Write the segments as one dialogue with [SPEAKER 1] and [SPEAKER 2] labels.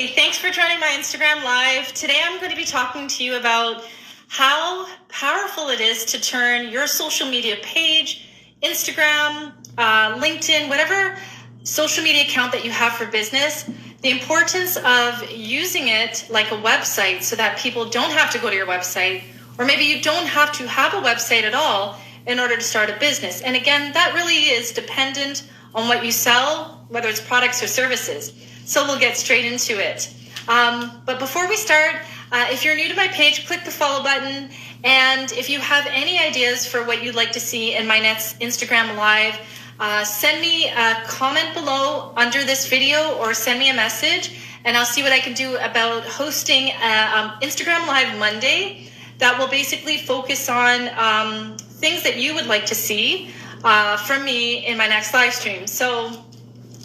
[SPEAKER 1] Hey, thanks for joining my Instagram Live. Today I'm going to be talking to you about how powerful it is to turn your social media page, Instagram, LinkedIn, whatever social media account that you have for business, the importance of using it like a website so that people don't have to go to your website, or maybe you don't have to have a website at all in order to start a business. And again, that really is dependent on what you sell, whether it's products or services. So we'll get straight into it. But before we start, if you're new to my page, click the follow button. And if you have any ideas for what you'd like to see in my next Instagram Live, send me a comment below under this video or send me a message, and I'll see what I can do about hosting Instagram Live Monday that will basically focus on things that you would like to see from me in my next live stream. So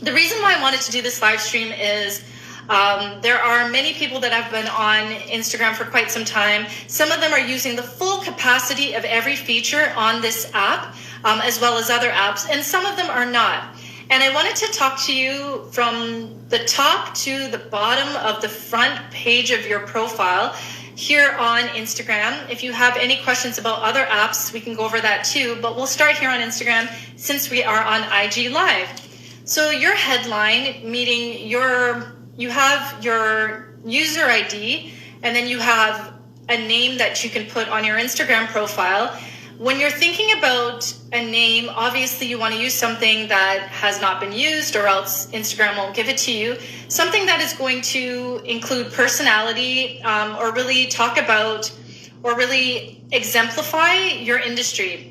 [SPEAKER 1] the reason why I wanted to do this live stream is there are many people that have been on Instagram for quite some time. Some of them are using the full capacity of every feature on this app, as well as other apps, and some of them are not. And I wanted to talk to you from the top to the bottom of the front page of your profile here on Instagram. If you have any questions about other apps, we can go over that too, but we'll start here on Instagram since we are on IG Live. So your headline, meaning you have your user ID, and then you have a name that you can put on your Instagram profile. When you're thinking about a name, obviously you want to use something that has not been used, or else Instagram won't give it to you. Something that is going to include personality, or really talk about or really exemplify your industry.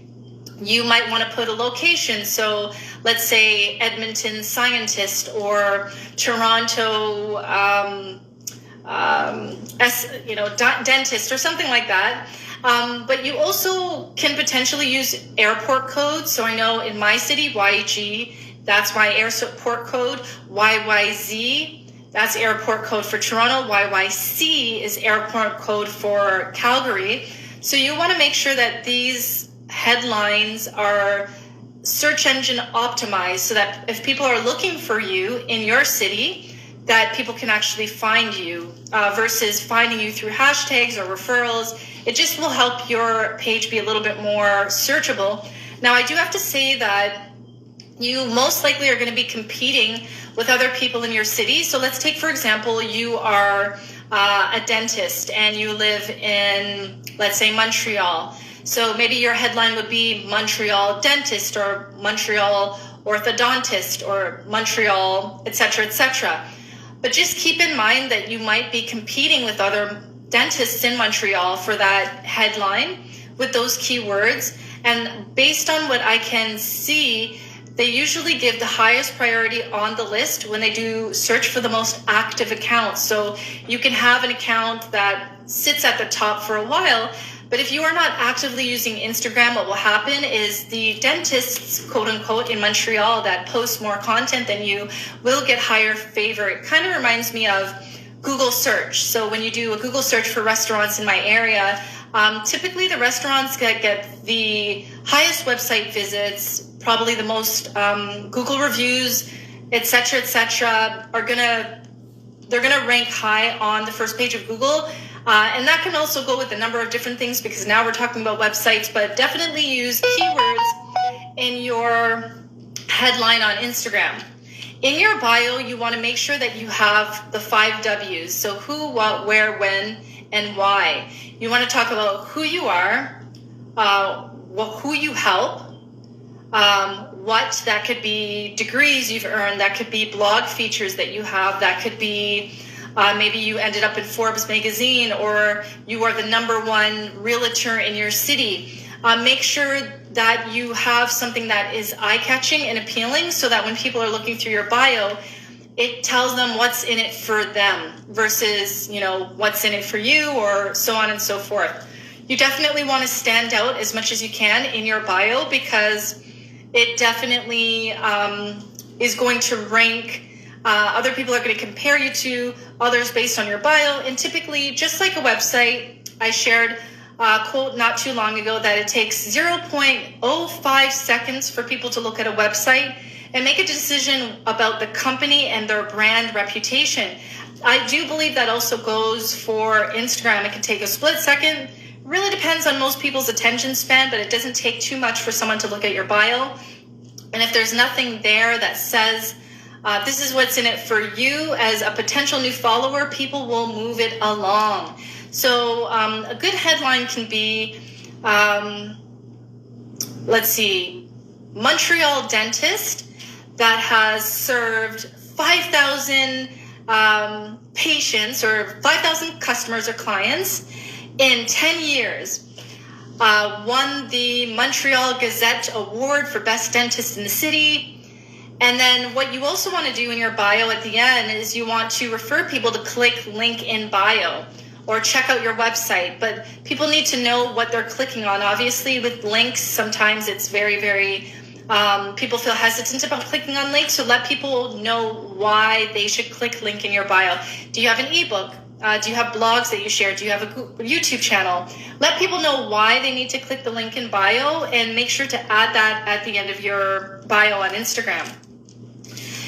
[SPEAKER 1] You might want to put a location. So let's say Edmonton scientist, or Toronto, dentist, or something like that. But you also can potentially use airport codes. So I know in my city, YG, that's my airport code. YYZ, that's airport code for Toronto. YYC is airport code for Calgary. So you want to make sure that these headlines are search engine optimized, so that if people are looking for you in your city, that people can actually find you versus finding you through hashtags or referrals. It just will help your page be a little bit more searchable. Now, I do have to say that you most likely are going to be competing with other people in your city. So let's take, for example, you are a dentist and you live in, let's say, Montreal. So maybe your headline would be Montreal dentist, or Montreal orthodontist, or Montreal, etc., etc. But just keep in mind that you might be competing with other dentists in Montreal for that headline with those keywords. And based on what I can see, they usually give the highest priority on the list when they do search for the most active accounts. So you can have an account that sits at the top for a while, but if you are not actively using Instagram, what will happen is the dentists, quote unquote, in Montreal that post more content than you will get higher favor. It kind of reminds me of Google search. So when you do a Google search for restaurants in my area, typically the restaurants get the highest website visits, probably the most Google reviews, etc., they're gonna rank high on the first page of Google. And that can also go with a number of different things, because now we're talking about websites, but definitely use keywords in your headline on Instagram. In your bio, you want to make sure that you have the 5 W's. So who, what, where, when, and why. You want to talk about who you are, who you help, what, that could be degrees you've earned, that could be blog features that you have, that could be maybe you ended up in Forbes magazine, or you are the #1 realtor in your city. Make sure that you have something that is eye-catching and appealing, so that when people are looking through your bio, it tells them what's in it for them versus, what's in it for you, or so on and so forth. You definitely want to stand out as much as you can in your bio, because it definitely is going to rank. Other people are going to compare you to others based on your bio. And typically, just like a website, I shared a quote not too long ago that it takes 0.05 seconds for people to look at a website and make a decision about the company and their brand reputation. I do believe that also goes for Instagram. It can take a split second. Really depends on most people's attention span, but it doesn't take too much for someone to look at your bio. And if there's nothing there that says, this is what's in it for you as a potential new follower, people will move it along. So a good headline can be, let's see, Montreal dentist that has served 5,000 patients or 5,000 customers or clients in 10 years. Won the Montreal Gazette Award for Best Dentist in the City. And then what you also want to do in your bio at the end is you want to refer people to click link in bio or check out your website. But people need to know what they're clicking on. Obviously, with links, sometimes it's very, very, people feel hesitant about clicking on links. So let people know why they should click link in your bio. Do you have an ebook? Do you have blogs that you share? Do you have a YouTube channel? Let people know why they need to click the link in bio, and make sure to add that at the end of your bio on Instagram.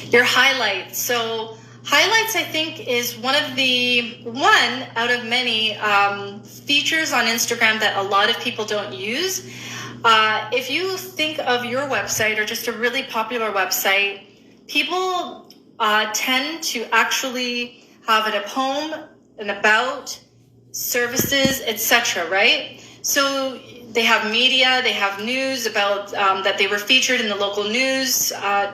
[SPEAKER 1] Your highlights. So highlights, I think, is one out of many features on Instagram that a lot of people don't use. If you think of your website or just a really popular website, people tend to actually have it a poem, an about, services, etc., right? So they have media, they have news about that they were featured in the local news,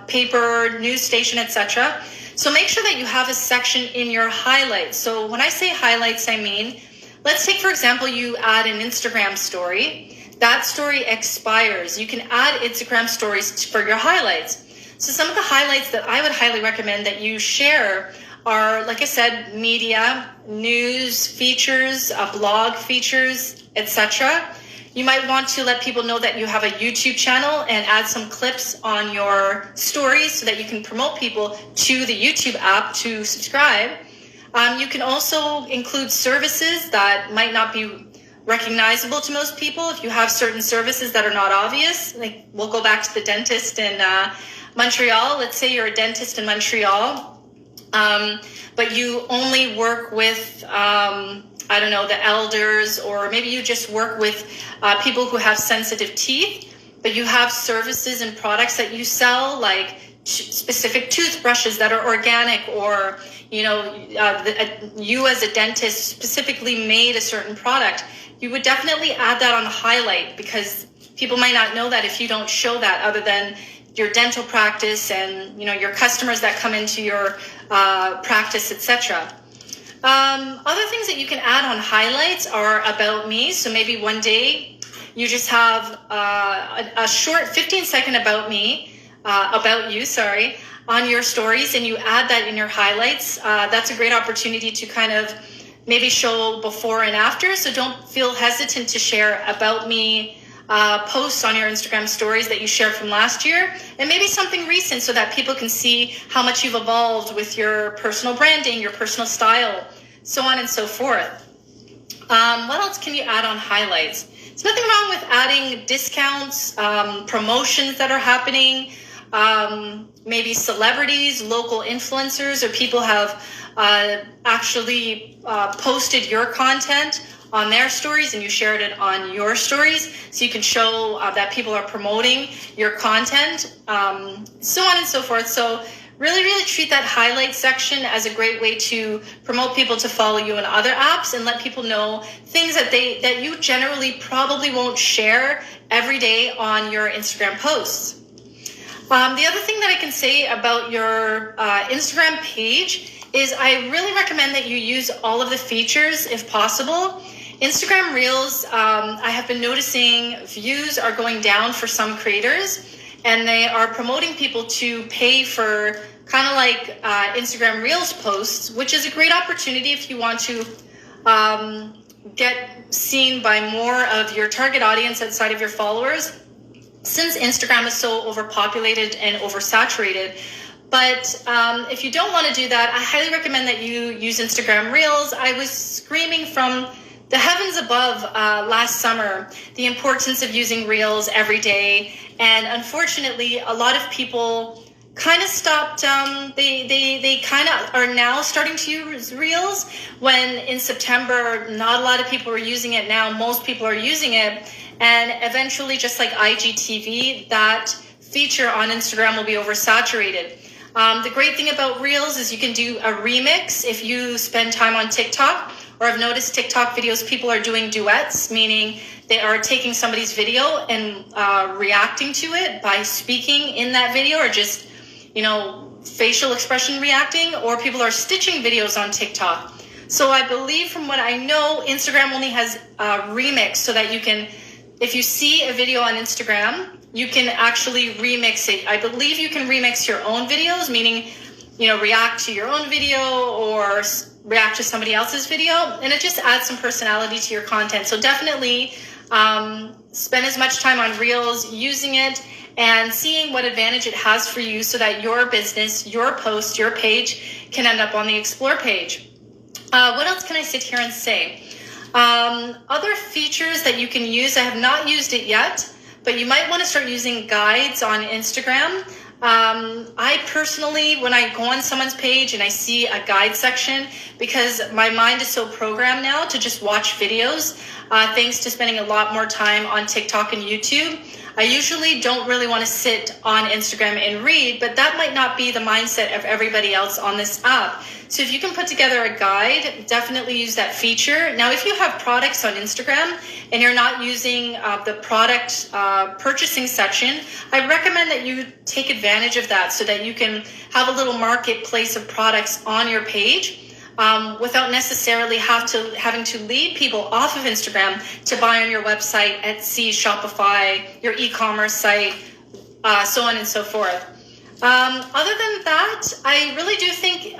[SPEAKER 1] paper, news station, etc. So make sure that you have a section in your highlights. So when I say highlights, I mean, let's take, for example, you add an Instagram story. That story expires. You can add Instagram stories for your highlights. So some of the highlights that I would highly recommend that you share are, like I said, media, news features, blog features, etc. You might want to let people know that you have a YouTube channel and add some clips on your stories so that you can promote people to the YouTube app to subscribe. You can also include services that might not be recognizable to most people. If you have certain services that are not obvious, like we'll go back to the dentist in Montreal. Let's say you're a dentist in Montreal, but you only work with, I don't know, the elders, or maybe you just work with people who have sensitive teeth, but you have services and products that you sell, like specific toothbrushes that are organic, or, you know, you as a dentist specifically made a certain product. You would definitely add that on the highlight, because people might not know that if you don't show that, other than your dental practice and, you know, your customers that come into your practice, etc. Other things that you can add on highlights are about me. So maybe one day you just have a short 15-second about you, on your stories, and you add that in your highlights. That's a great opportunity to kind of maybe show before and after. So don't feel hesitant to share about me posts on your Instagram stories that you shared from last year, and maybe something recent so that people can see how much you've evolved with your personal branding, your personal style, so on and so forth. What else can you add on highlights? There's nothing wrong with adding discounts, promotions that are happening, maybe celebrities, local influencers, or people have actually posted your content on their stories and you shared it on your stories, so you can show that people are promoting your content, so on and so forth. So really, really treat that highlight section as a great way to promote people to follow you in other apps, and let people know things that you generally probably won't share every day on your Instagram posts. The other thing that I can say about your Instagram page is I really recommend that you use all of the features if possible. Instagram Reels, I have been noticing views are going down for some creators, and they are promoting people to pay for kind of like Instagram Reels posts, which is a great opportunity if you want to get seen by more of your target audience outside of your followers, since Instagram is so overpopulated and oversaturated. But if you don't want to do that, I highly recommend that you use Instagram Reels. I was screaming from the heavens above last summer the importance of using Reels every day. And unfortunately, a lot of people kind of stopped. They kind of are now starting to use Reels, when in September not a lot of people were using it. Now most people are using it, and eventually, just like IGTV, that feature on Instagram will be oversaturated. The great thing about Reels is you can do a remix if you spend time on TikTok. Or I've noticed TikTok videos, people are doing duets, meaning they are taking somebody's video and reacting to it by speaking in that video, or just, facial expression reacting, or people are stitching videos on TikTok. So I believe, from what I know, Instagram only has a remix, so that you can, if you see a video on Instagram, you can actually remix it. I believe you can remix your own videos, meaning, react to your own video or react to somebody else's video, and it just adds some personality to your content. So definitely spend as much time on Reels, using it and seeing what advantage it has for you, so that your business, your post, your page can end up on the Explore page. What else can I sit here and say? Other features that you can use, I have not used it yet, but you might want to start using guides on Instagram. I personally, when I go on someone's page and I see a guide section, because my mind is so programmed now to just watch videos, thanks to spending a lot more time on TikTok and YouTube, I usually don't really want to sit on Instagram and read, but that might not be the mindset of everybody else on this app. So if you can put together a guide, definitely use that feature. Now, if you have products on Instagram and you're not using the product purchasing section, I recommend that you take advantage of that, so that you can have a little marketplace of products on your page, without necessarily having to lead people off of Instagram to buy on your website, Etsy, Shopify, your e-commerce site, so on and so forth. Other than that, I really do think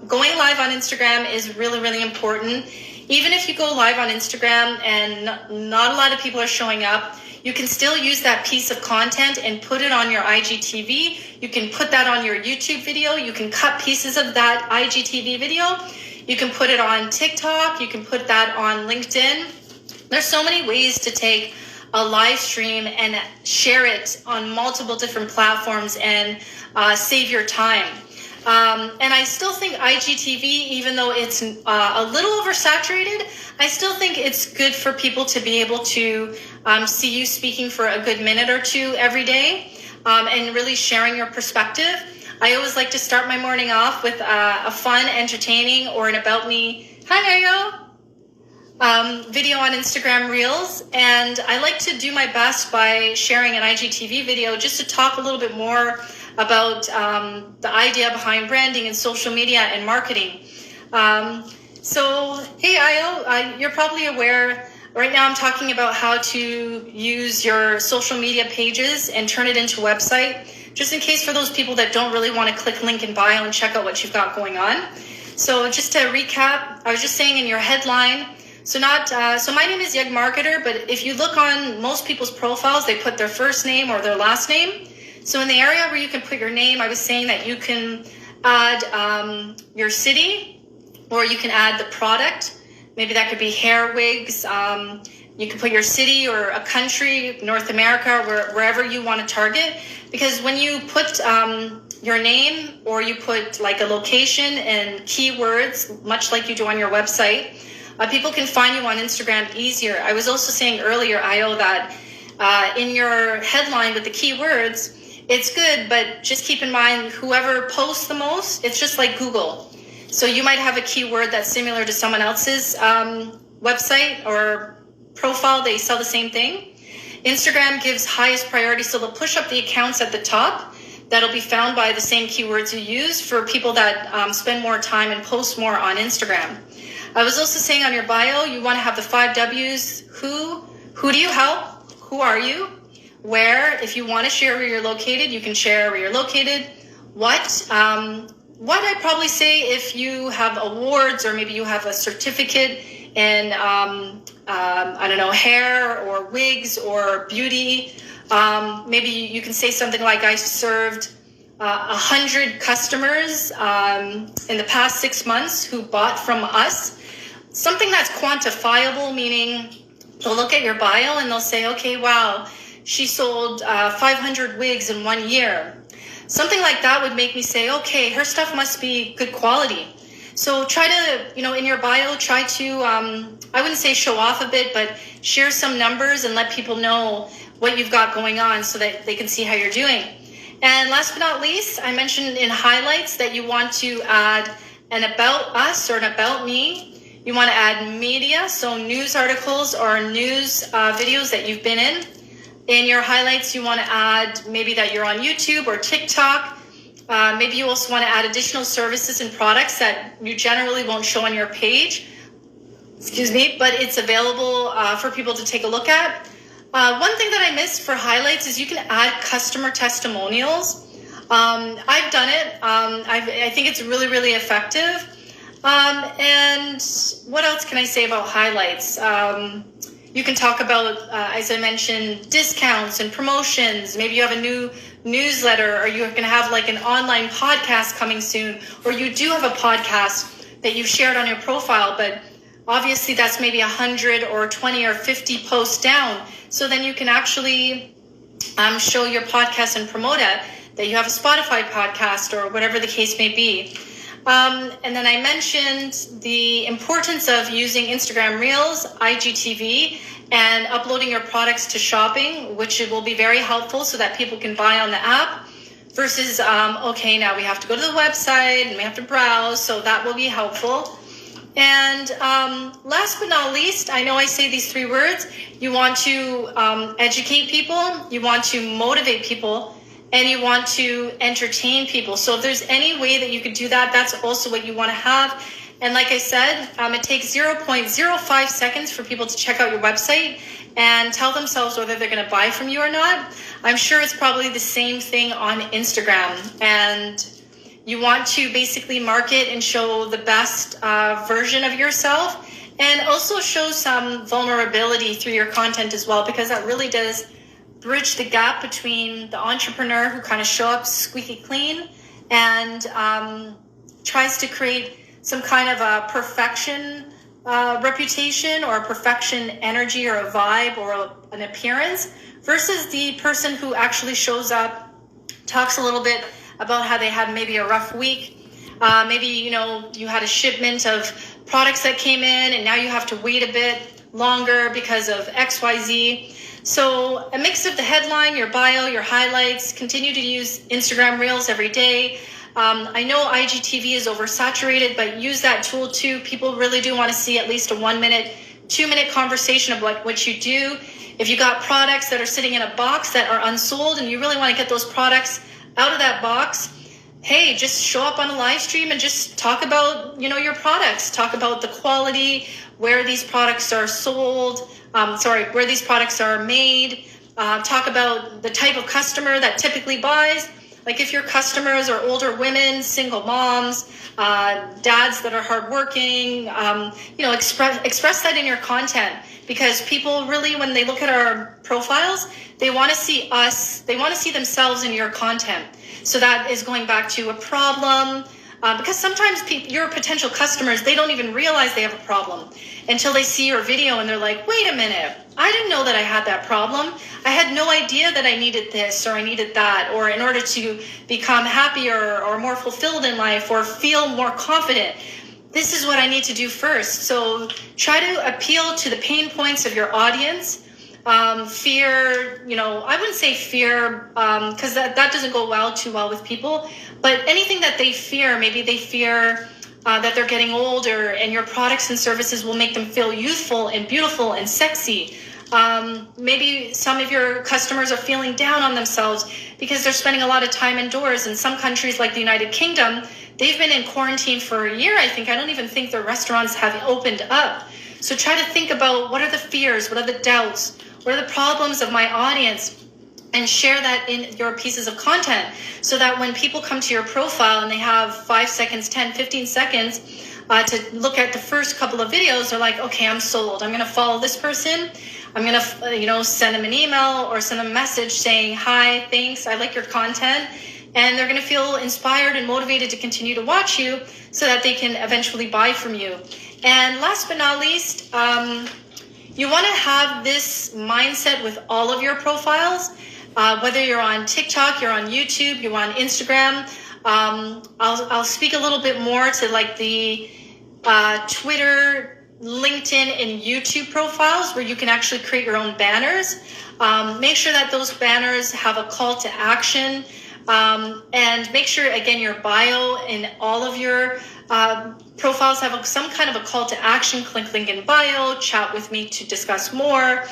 [SPEAKER 1] going live on Instagram is really, really important. Even if you go live on Instagram and not a lot of people are showing up, you can still use that piece of content and put it on your IGTV. You can put that on your YouTube video. You can cut pieces of that IGTV video. You can put it on TikTok. You can put that on LinkedIn. There's so many ways to take a live stream and share it on multiple different platforms and save your time. And I still think IGTV, even though it's a little oversaturated, I still think it's good for people to be able to see you speaking for a good minute or two every day, and really sharing your perspective. I always like to start my morning off with a fun, entertaining, or an about me, hi Ayo, video on Instagram Reels. And I like to do my best by sharing an IGTV video just to talk a little bit more about the idea behind branding and social media and marketing. So, hey Ayo, you're probably aware, right now I'm talking about how to use your social media pages and turn it into a website, just in case for those people that don't really want to click link in bio and check out what you've got going on. So just to recap, I was just saying in your headline, so my name is Yeg Marketer, but if you look on most people's profiles, they put their first name or their last name. So in the area where you can put your name, I was saying that you can add your city, or you can add the product. Maybe that could be hair wigs. You can put your city or a country, North America, wherever you want to target. Because when you put your name, or you put like a location and keywords, much like you do on your website, people can find you on Instagram easier. I was also saying earlier, Ayo, that in your headline with the keywords, it's good, but just keep in mind, whoever posts the most, it's just like Google. So you might have a keyword that's similar to someone else's website or profile. They sell the same thing. Instagram gives highest priority, so they'll push up the accounts at the top that'll be found by the same keywords you use for people that spend more time and post more on Instagram. I was also saying on your bio, you want to have the 5 W's. Who do you help? Who are you? Where, if you want to share where you're located, you can share where you're located. What I'd probably say, if you have awards, or maybe you have a certificate in, I don't know, hair or wigs or beauty, maybe you can say something like, I served 100 customers in the past 6 months who bought from us. Something that's quantifiable, meaning they'll look at your bio and they'll say, okay, wow, she sold 500 wigs in 1 year. something like that would make me say, okay, her stuff must be good quality. So try to, in your bio, try to, I wouldn't say show off a bit, but share some numbers and let people know what you've got going on so that they can see how you're doing. And last but not least, I mentioned in highlights that you want to add an about us or an about me. You want to add media, so news articles or news videos that you've been in. In your highlights, you want to add maybe that you're on YouTube or TikTok. Maybe you also want to add additional services and products that you generally won't show on your page. But it's available for people to take a look at. One thing that I missed for highlights is you can add customer testimonials. I've done it. I think it's really, really effective. And what else can I say about highlights? You can talk about, as I mentioned, discounts and promotions. Maybe you have a new newsletter, or you're going to have like an online podcast coming soon, or you do have a podcast that you've shared on your profile, but obviously that's maybe 100 or 20 or 50 posts down. So then you can actually show your podcast and promote it, that you have a Spotify podcast or whatever the case may be. And then I mentioned the importance of using Instagram Reels, IGTV, and uploading your products to shopping, which will be very helpful so that people can buy on the app versus, okay, now we have to go to the website and we have to browse. So that will be helpful. And last but not least, I know I say these three words, you want to educate people, you want to motivate people, and you want to entertain people. So if there's any way that you could do that, that's also what you want to have. And like I said, it takes 0.05 seconds for people to check out your website and tell themselves whether they're going to buy from you or not. I'm sure it's probably the same thing on Instagram. And you want to basically market and show the best version of yourself, and also show some vulnerability through your content as well, because that really does bridge the gap between the entrepreneur who kind of show up squeaky clean and tries to create some kind of a perfection reputation or a perfection energy or a vibe or an appearance, versus the person who actually shows up, talks a little bit about how they had maybe a rough week. Maybe, you had a shipment of products that came in and now you have to wait a bit longer because of XYZ. So a mix of the headline, your bio, your highlights. Continue to use Instagram Reels every day. I know IGTV is oversaturated, but use that tool too. People really do want to see at least a 1 minute, 2 minute conversation about what you do. If you got products that are sitting in a box that are unsold and you really want to get those products out of that box, hey, just show up on a live stream and just talk about, your products. Talk about the quality, where these products are sold, where these products are made. Talk about the type of customer that typically buys. Like if your customers are older women, single moms, dads that are hardworking, express that in your content, because people really, when they look at our profiles, they want to see us, they want to see themselves in your content. So that is going back to a problem, because sometimes your potential customers, they don't even realize they have a problem until they see your video and they're like, wait a minute, I didn't know that I had that problem. I had no idea that I needed this or I needed that, or in order to become happier or more fulfilled in life or feel more confident, this is what I need to do first. So try to appeal to the pain points of your audience. Fear, I wouldn't say fear, because that doesn't go too well with people, but anything that they fear, maybe they fear that they're getting older and your products and services will make them feel youthful and beautiful and sexy. Maybe some of your customers are feeling down on themselves because they're spending a lot of time indoors. In some countries like the United Kingdom, they've been in quarantine for a year, I think. I don't even think their restaurants have opened up. So try to think about, what are the fears? What are the doubts? What are the problems of my audience? And share that in your pieces of content, so that when people come to your profile and they have 5 seconds, 10, 15 seconds to look at the first couple of videos, they're like, okay, I'm sold. I'm going to follow this person. I'm going to, send them an email or send them a message saying, hi, thanks, I like your content. And they're going to feel inspired and motivated to continue to watch you so that they can eventually buy from you. And last but not least, you want to have this mindset with all of your profiles, whether you're on TikTok, you're on YouTube, you're on Instagram. I'll speak a little bit more to like the Twitter, LinkedIn, and YouTube profiles where you can actually create your own banners. Make sure that those banners have a call to action, and make sure, again, your bio and all of your profiles have some kind of a call to action. Click link in bio, chat with me to discuss more,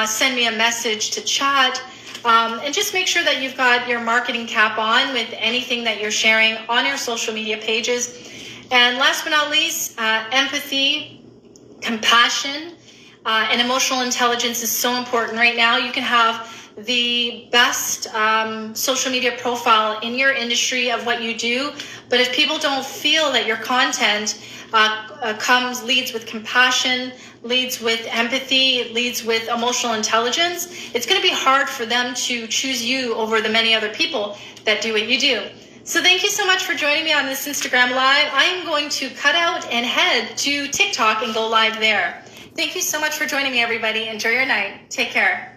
[SPEAKER 1] send me a message to chat, and just make sure that you've got your marketing cap on with anything that you're sharing on your social media pages. And last but not least, empathy, compassion, and emotional intelligence is so important right now. You can have the best social media profile in your industry of what you do, but if people don't feel that your content leads with compassion, leads with empathy, leads with emotional intelligence, it's going to be hard for them to choose you over the many other people that do what you do. So thank you so much for joining me on this Instagram Live. I am going to cut out and head to TikTok and go live there. Thank you so much for joining me, everybody. Enjoy your night. Take care.